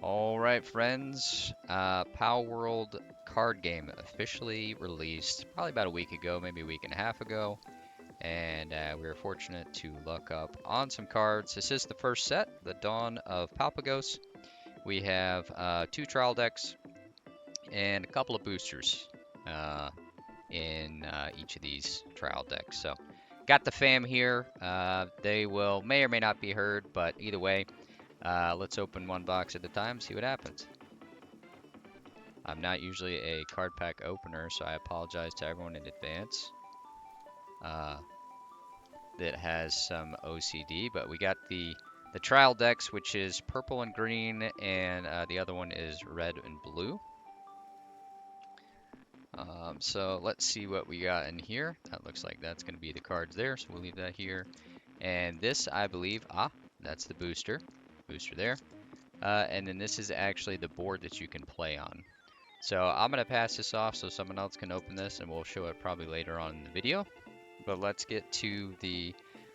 All right, friends. Palworld card game officially released probably about a week ago, maybe a week and a half ago. And we were fortunate to luck up on some cards. This is the first set, the Dawn of Palpagos. We have two trial decks and a couple of boosters in each of these trial decks. So, got the fam here. They may or may not be heard, but either way, let's open one box at a time, see what happens. I'm not usually a card pack opener, so I apologize to everyone in advance uh, that has some OCD. But we got the trial decks, which is purple and green, and the other one is red and blue. So let's see what we got in here. That looks like that's going to be the cards there, so we'll leave that here. And this, I believe, that's the booster there. And then this is actually the board that you can play on. So I'm going to pass this off so someone else can open this, and we'll show it probably later on in the video. But let's get to the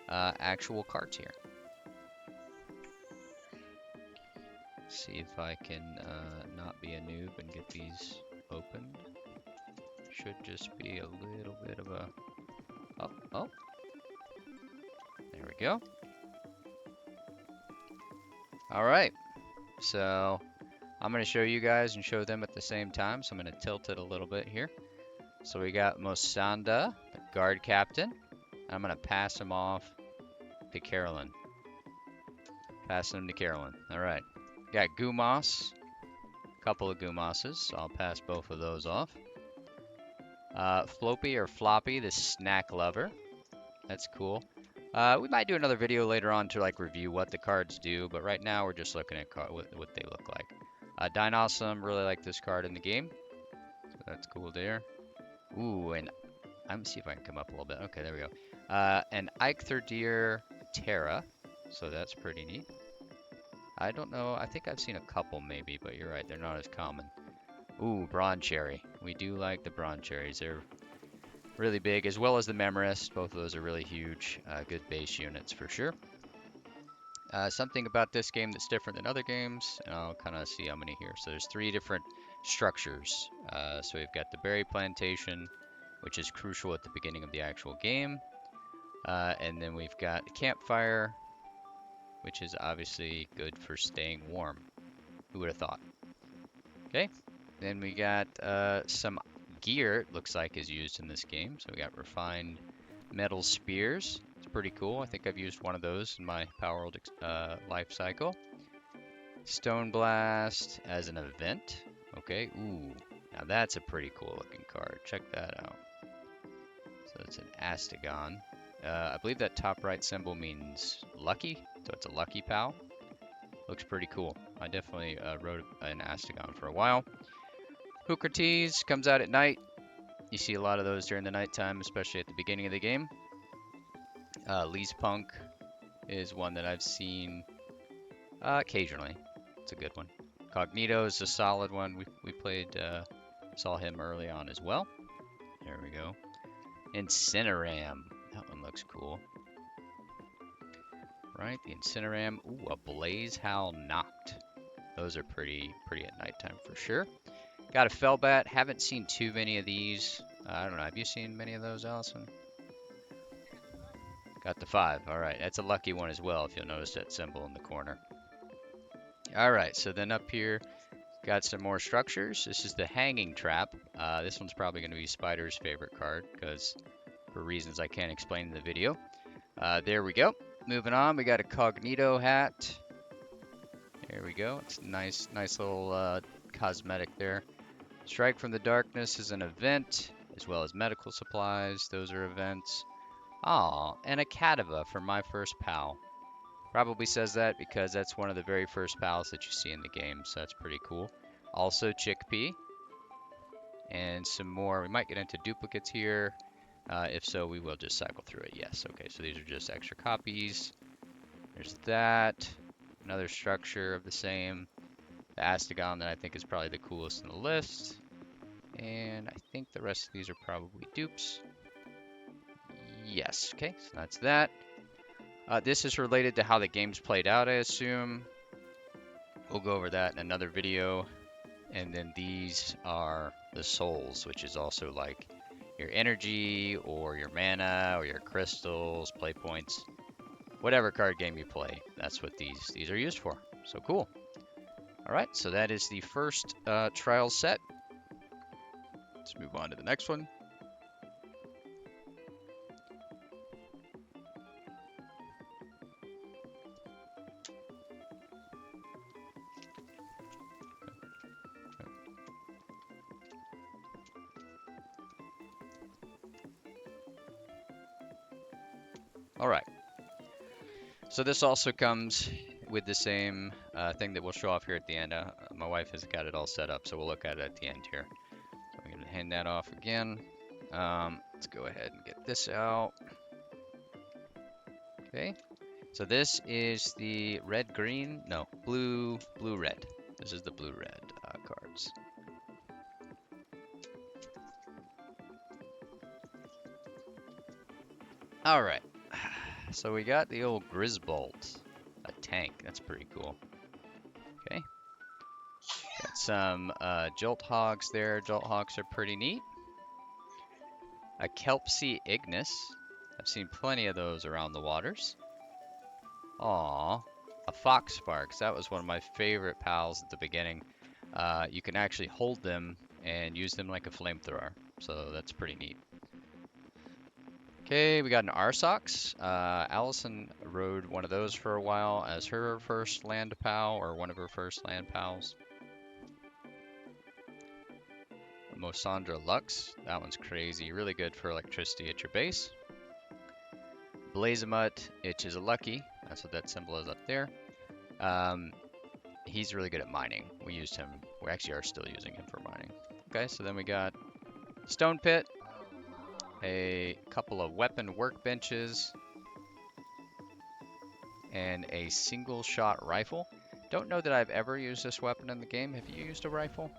actual cards here. See if I can not be a noob and get these opened. Should just be a little bit of a... Oh. There we go. All right. So I'm going to show you guys and show them at the same time. So I'm going to tilt it a little bit here. So we got Mosanda, the guard captain. I'm going to pass him off to Carolyn. Passing him to Carolyn. All right. Got Gumas. A couple of Gumoses. So I'll pass both of those off. Floppy or Floppy, the snack lover. That's cool. We might do another video later on to like review what the cards do, but right now we're just looking at what they look like. Dinosum, really like this card in the game. So that's cool there. Ooh, and I'm gonna see if I can come up a little bit. Okay, there we go. And Eichthyrdere Terra. So that's pretty neat. I don't know. I think I've seen a couple maybe, but you're right. They're not as common. Ooh, Bronze Cherry. We do like the Bronze Cherries. They're really big, as well as the Memorist. Both of those are really huge. Good base units for sure. Something about this game that's different than other games, and I'll kind of see how many here. So there's 3 different structures. So we've got the berry plantation, which is crucial at the beginning of the actual game. And then we've got the campfire, which is obviously good for staying warm. Who would have thought? Okay. Then we got some gear, it looks like, is used in this game. So we got refined metal spears. It's pretty cool. I think I've used one of those in my Palworld life cycle. Stone Blast as an event. Okay, ooh. Now that's a pretty cool looking card. Check that out. So it's an Astegon. I believe that top right symbol means lucky. So it's a lucky pal. Looks pretty cool. I definitely rode an Astegon for a while. Hookrates comes out at night. You see a lot of those during the nighttime, especially at the beginning of the game. Lee's Punk is one that I've seen occasionally. It's a good one. Cognito is a solid one. We played, saw him early on as well. There we go. Incineram. That one looks cool. Right, the Incineram. Ooh, a Blaze Howl Knocked. Those are pretty at nighttime for sure. Got a Fellbat. Haven't seen too many of these. I don't know. Have you seen many of those, Allison? Got the 5. All right. That's a lucky one as well, if you'll notice that symbol in the corner. All right. So then up here, got some more structures. This is the Hanging Trap. This one's probably going to be Spider's favorite card because for reasons I can't explain in the video. There we go. Moving on, we got a Cognito hat. There we go. It's a nice little cosmetic there. Strike from the Darkness is an event, as well as medical supplies. Those are events. Aw, and a Kadava for my first pal. Probably says that because that's one of the very first pals that you see in the game, so that's pretty cool. Also Chickpea. And some more. We might get into duplicates here. If so, we will just cycle through it. Yes, okay, so these are just extra copies. There's that. Another structure of the same. The Astegon that I think is probably the coolest in the list. And I think the rest of these are probably dupes. Yes, okay, so that's that. This is related to how the game's played out, I assume. We'll go over that in another video. And then these are the souls, which is also like your energy or your mana or your crystals, play points, whatever card game you play. That's what these are used for. So cool. All right, so that is the first trial set. Let's move on to the next one. All right. So this also comes with the same thing that we'll show off here at the end. My wife has got it all set up, so we'll look at it at the end here. So I'm going to hand that off again. Let's go ahead and get this out. Okay. So this is the red-green, no, blue-red. This is the blue-red cards. All right. So we got the old Grisbolt, a tank. That's pretty cool. Okay. Got some Jolt Hogs there. Jolt Hogs are pretty neat. A Kelpsea Ignis. I've seen plenty of those around the waters. Aww. A Fox Sparks. That was one of my favorite pals at the beginning. You can actually hold them and use them like a flamethrower. So that's pretty neat. Okay, we got an Arsox. Allison rode one of those for a while as her first land pal, or one of her first land pals. Mosandra Lux. That one's crazy. Really good for electricity at your base. Blazamut, which is a lucky. That's what that symbol is up there. He's really good at mining. We used him. We actually are still using him for mining. Okay, so then we got Stone Pit. A couple of weapon workbenches. And a single shot rifle. Don't know that I've ever used this weapon in the game. Have you used a rifle?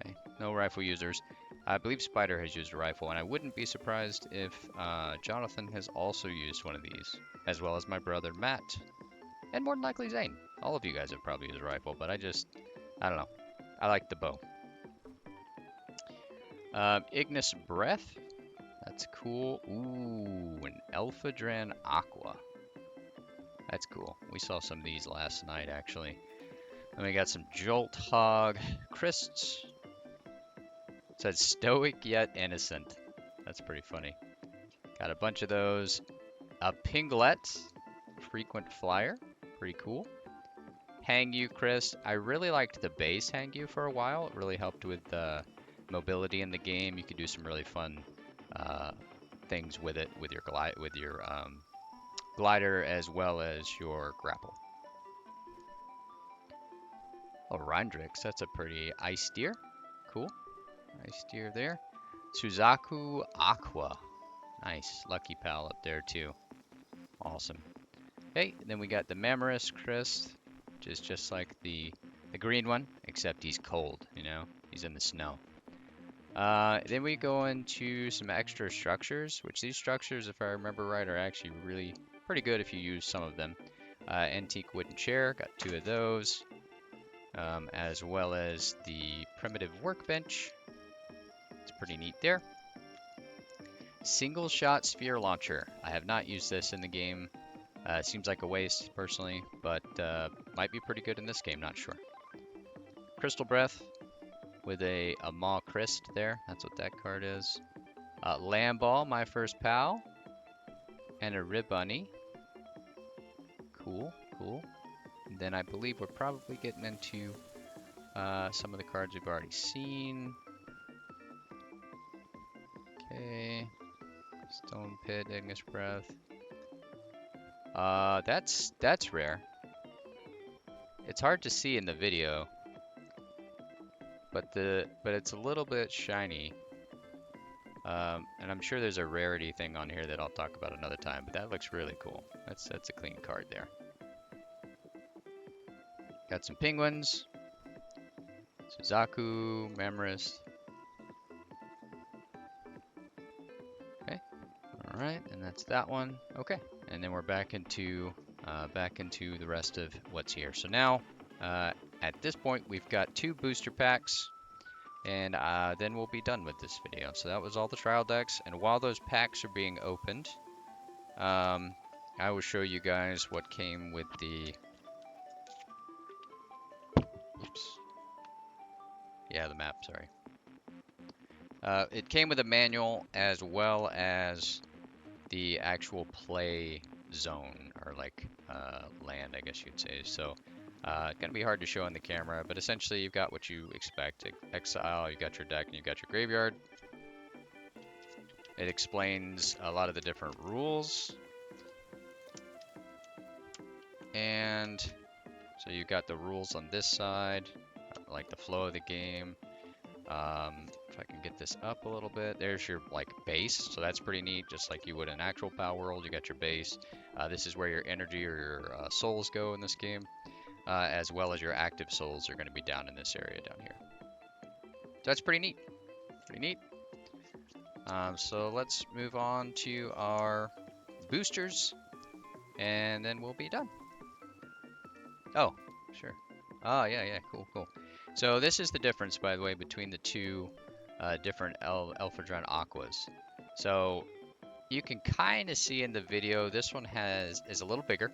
Okay, no rifle users. I believe Spider has used a rifle, and I wouldn't be surprised if Jonathan has also used one of these, as well as my brother Matt, and more than likely Zane. All of you guys have probably used a rifle, but I don't know. I like the bow. Ignis Breath. That's cool. Ooh, an Elphadran Aqua. That's cool. We saw some of these last night, actually. Then we got some Jolt Hog Crysts. It says stoic yet innocent. That's pretty funny. Got a bunch of those. A Pinglet, frequent flyer. Pretty cool. Hangyu Cryst. I really liked the base Hangyu for a while. It really helped with the mobility in the game. You could do some really fun things with it, with your glider as well as your grapple. Oh, Rindrix. That's a pretty ice deer. Cool. Nice deer there. Suzaku Aqua. Nice. Lucky pal up there too. Awesome. Okay, then we got the Mamorous Cryst, which is just like the green one, except he's cold, you know? He's in the snow. Then we go into some extra structures, which these structures, if I remember right, are actually really pretty good if you use some of them. Antique Wooden Chair, got 2 of those. As well as the Primitive Workbench. It's pretty neat there. Single Shot Sphere Launcher. I have not used this in the game. Seems like a waste, personally, but might be pretty good in this game, not sure. Crystal Breath with a Maw Cryst there. That's what that card is. Lamball, my first pal. And a Ribbunny. Cool, cool. And then I believe we're probably getting into some of the cards we've already seen. Okay. Stone Pit, Ignis Breath. That's rare. It's hard to see in the video, but it's a little bit shiny. And I'm sure there's a rarity thing on here that I'll talk about another time, but that looks really cool. That's a clean card there. Got some penguins. Suzaku, Mamorous. Okay. All right, and that's that one. Okay, and then we're back into the rest of what's here. So now At this point, we've got 2 booster packs, and then we'll be done with this video. So that was all the trial decks, and while those packs are being opened, I will show you guys what came with the... Oops. Yeah, the map, sorry. It came with a manual as well as the actual play zone, or like land, I guess you'd say. So gonna be hard to show on the camera, but essentially you've got what you expect. Exile, you got your deck, and you got your graveyard. It explains a lot of the different rules. And so you've got the rules on this side, like the flow of the game. If I can get this up a little bit, there's your like base, so that's pretty neat, just like you would in actual Palworld. You got your base. This is where your energy or your souls go in this game, as well as your active souls are going to be down in this area down here. So that's pretty neat. Pretty neat. So let's move on to our boosters, and then we'll be done. Oh, sure. Oh, yeah, cool. So this is the difference, by the way, between the two different Elphadron Aquas. So you can kind of see in the video, this one is a little bigger,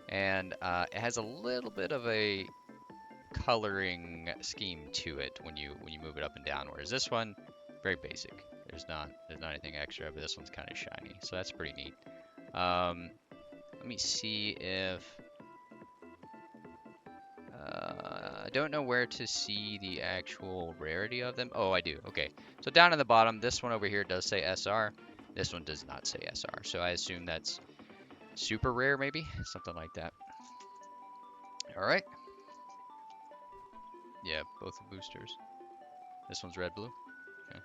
and it has a little bit of a coloring scheme to it when you move it up and down. Whereas this one, very basic. There's not anything extra, but this one's kind of shiny, so that's pretty neat. Let me see if I don't know where to see the actual rarity of them. Oh, I do. Okay. So down in the bottom, this one over here does say SR. This one does not say SR. So I assume that's super rare, maybe? Something like that. All right. Yeah, both the boosters. This one's red-blue. Okay.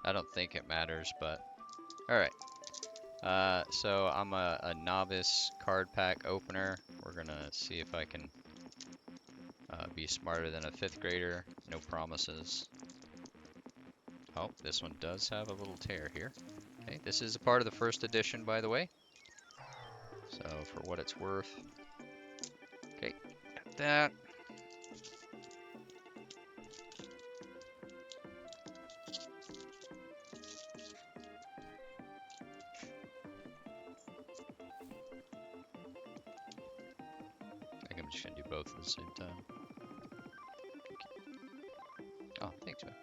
I don't think it matters, but... All right. So I'm a novice card pack opener. We're going to see if I can... be smarter than a 5th grader. No promises. Oh, this one does have a little tear here. Okay, this is a part of the first edition, by the way. So, for what it's worth. Okay, got that. I think I'm just gonna do both at the same time. Oh, thanks, man.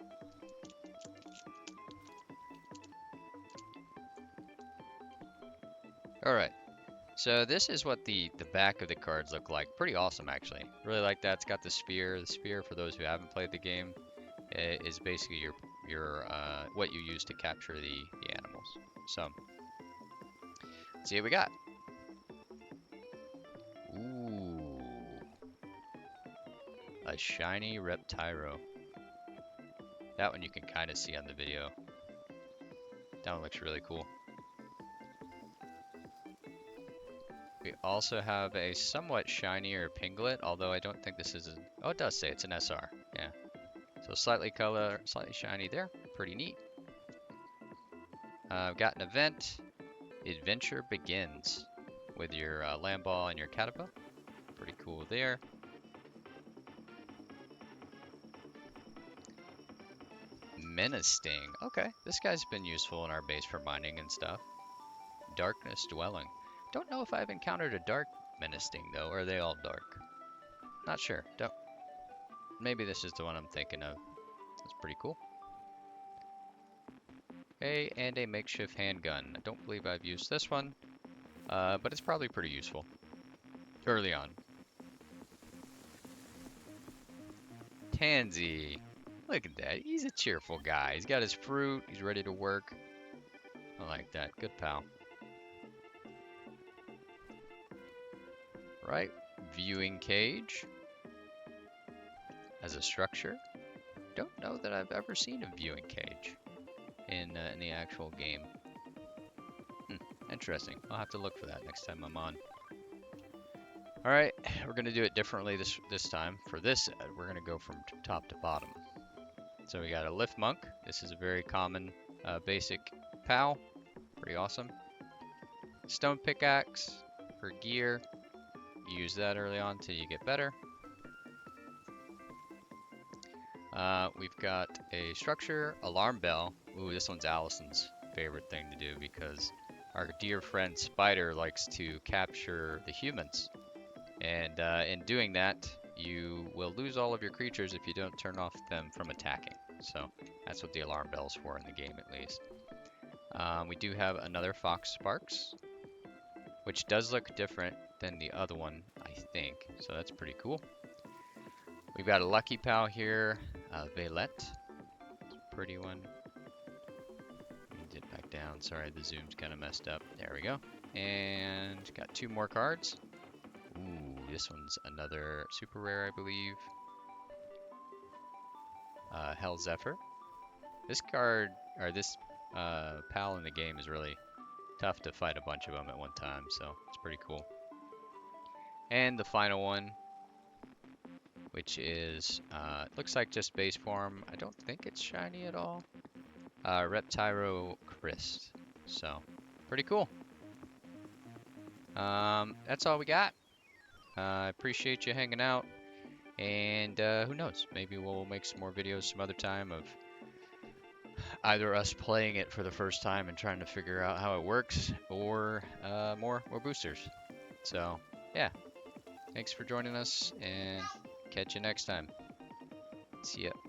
Alright, so this is what the back of the cards look like. Pretty awesome, actually. Really like that. It's got the spear. The spear, for those who haven't played the game, is basically your what you use to capture the animals. So, let's see what we got. Ooh. A shiny Reptyro. That one you can kind of see on the video. That one looks really cool. We also have a somewhat shinier Pinglet, although I don't think this is a... Oh, it does say it's an SR. Yeah. So slightly shiny there. Pretty neat. I've got an event. Adventure begins with your land ball and your catapult. Pretty cool there. Menacing. Okay, this guy's been useful in our base for mining and stuff. Darkness Dwelling. Don't know if I've encountered a dark Menacing though, or are they all dark? Not sure. Don't. Maybe this is the one I'm thinking of. That's pretty cool. Okay, and a makeshift handgun. I don't believe I've used this one, but it's probably pretty useful early on. Tansy. Look at that. He's a cheerful guy. He's got his fruit. He's ready to work. I like that. Good pal. Right. Viewing cage. As a structure. Don't know that I've ever seen a viewing cage in the actual game. Interesting. I'll have to look for that next time I'm on. Alright. We're going to do it differently this time. For this, we're going to go from top to bottom. So we got a Lift Monk. This is a very common basic POW. Pretty awesome. Stone Pickaxe for gear. use that early on till you get better. We've got a structure, alarm bell. Ooh, this one's Allison's favorite thing to do because our dear friend Spider likes to capture the humans. And in doing that, you will lose all of your creatures if you don't turn off them from attacking. So that's what the alarm bell's for in the game, at least. We do have another Fox Sparks, which does look different than the other one, I think. So that's pretty cool. We've got a Lucky Pal here, Vailette. Pretty one. Let me dip back down. Sorry, the zoom's kind of messed up. There we go. And got 2 more cards. Ooh, this one's another super rare, I believe. Hell Zephyr. This card, or this pal in the game is really tough to fight a bunch of them at one time, so it's pretty cool. And the final one, which is, looks like just base form. I don't think it's shiny at all. Reptyro Christ. So, pretty cool. That's all we got. I appreciate you hanging out. And who knows, maybe we'll make some more videos some other time of either us playing it for the first time and trying to figure out how it works, or more boosters. So, yeah. Thanks for joining us, and catch you next time. See ya.